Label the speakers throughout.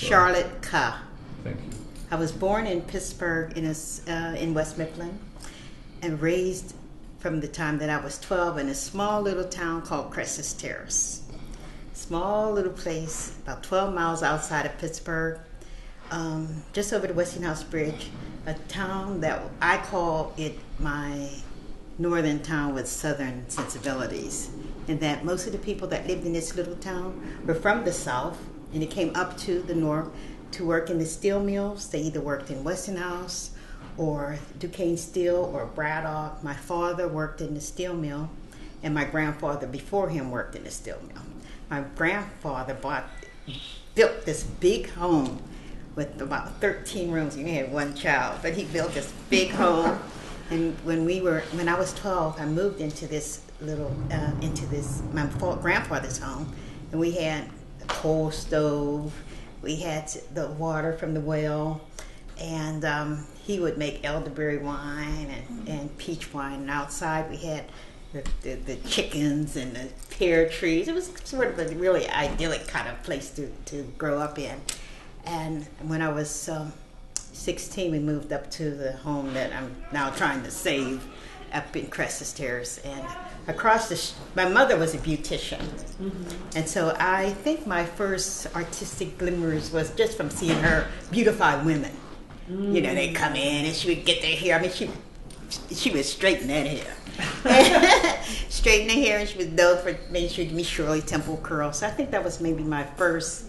Speaker 1: Charlotte Ka.
Speaker 2: Thank you.
Speaker 1: I was born in Pittsburgh in West Mifflin and raised from the time that I was 12 in a small little town called Cresses Terrace. Small little place about 12 miles outside of Pittsburgh, just over the Westinghouse Bridge, a town that I call it my northern town with southern sensibilities, in that most of the people that lived in this little town were from the south, and they came up to the north to work in the steel mills. They either worked in Westinghouse or Duquesne Steel or Braddock. My father worked in the steel mill, and my grandfather before him worked in the steel mill. My grandfather built this big home with about 13 rooms. He had one child, but he built this big home. And when I was 12, I moved into this my grandfather's home, and we had a coal stove. We had the water from the well, and he would make elderberry wine and peach wine. And outside we had the chickens and the pear trees. It was sort of a really idyllic kind of place to grow up in. And when I was 16, we moved up to the home that I'm now trying to save up in Cresses Terrace. And across my mother was a beautician. Mm-hmm. And so I think my first artistic glimmers was just from seeing her beautify women. Mm-hmm. You know, they'd come in and she would get their hair. I mean, she would straighten that hair. Straighten her hair, and she was known for making sure to give me Shirley Temple curls. So I think that was maybe my first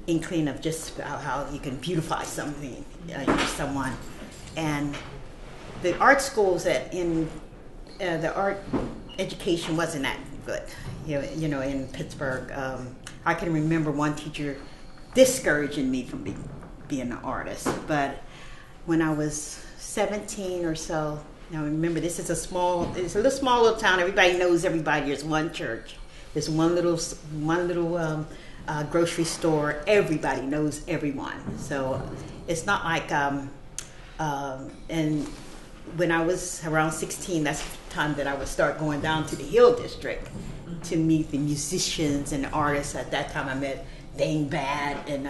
Speaker 1: inkling of just how you can beautify something, someone. And the art schools the art education wasn't that good, you know, in Pittsburgh. I can remember one teacher discouraging me from being an artist. But when I was 17 or so, now remember, it's a small little town. Everybody knows everybody. There's one church. There's one little grocery store. Everybody knows everyone. So it's not like and when I was around 16, that's the time that I would start going down to the Hill District to meet the musicians and the artists. At that time, I met Dane Bad and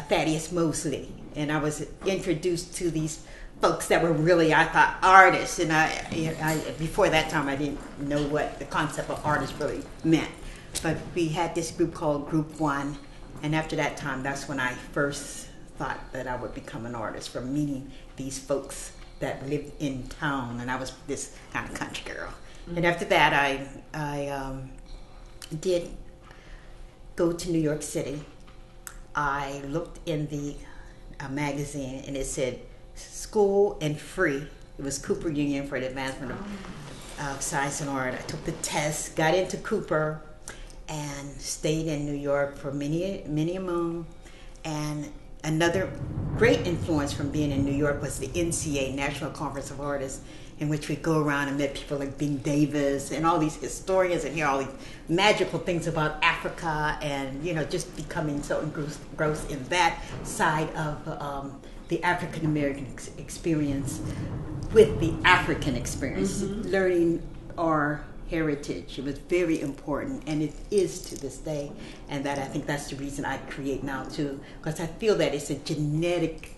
Speaker 1: Thaddeus Mosley, and I was introduced to these folks that were really, I thought, artists. And I before that time, I didn't know what the concept of artist really meant. But we had this group called Group One, and after that time, that's when I first thought that I would become an artist, from meeting these folks that lived in town, and I was this kind of country girl. Mm-hmm. And after that, I did go to New York City. I looked in the magazine, and it said school and free. It was Cooper Union for the Advancement of Science and Art. I took the test, got into Cooper, and stayed in New York for many a moon. And another great influence from being in New York was the NCA, National Conference of Artists, in which we go around and met people like Bing Davis and all these historians and hear all these magical things about Africa, and just becoming so engrossed in that side of the African American experience with the African experience, learning our heritage. It was very important, and it is to this day. And that, I think that's the reason I create now too, because I feel that it's a genetic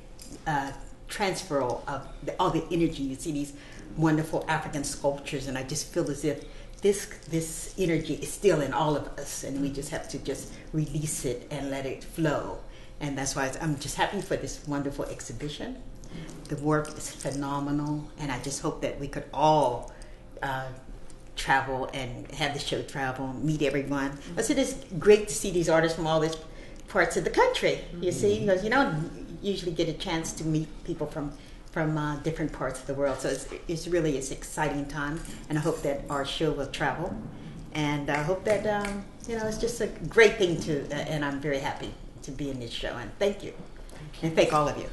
Speaker 1: transfer of all the energy. You see these wonderful African sculptures, and I just feel as if this energy is still in all of us, and we just have to just release it and let it flow. And that's why I'm just happy for this wonderful exhibition. The work is phenomenal, and I just hope that we could all travel and have the show travel, meet everyone. I said it's great to see these artists from all these parts of the country, you see, because you don't usually get a chance to meet people from different parts of the world. So it's really an exciting time, and I hope that our show will travel. And I hope that, it's just a great thing and I'm very happy to be in this show. And thank you. And thank all of you.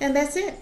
Speaker 1: And that's it.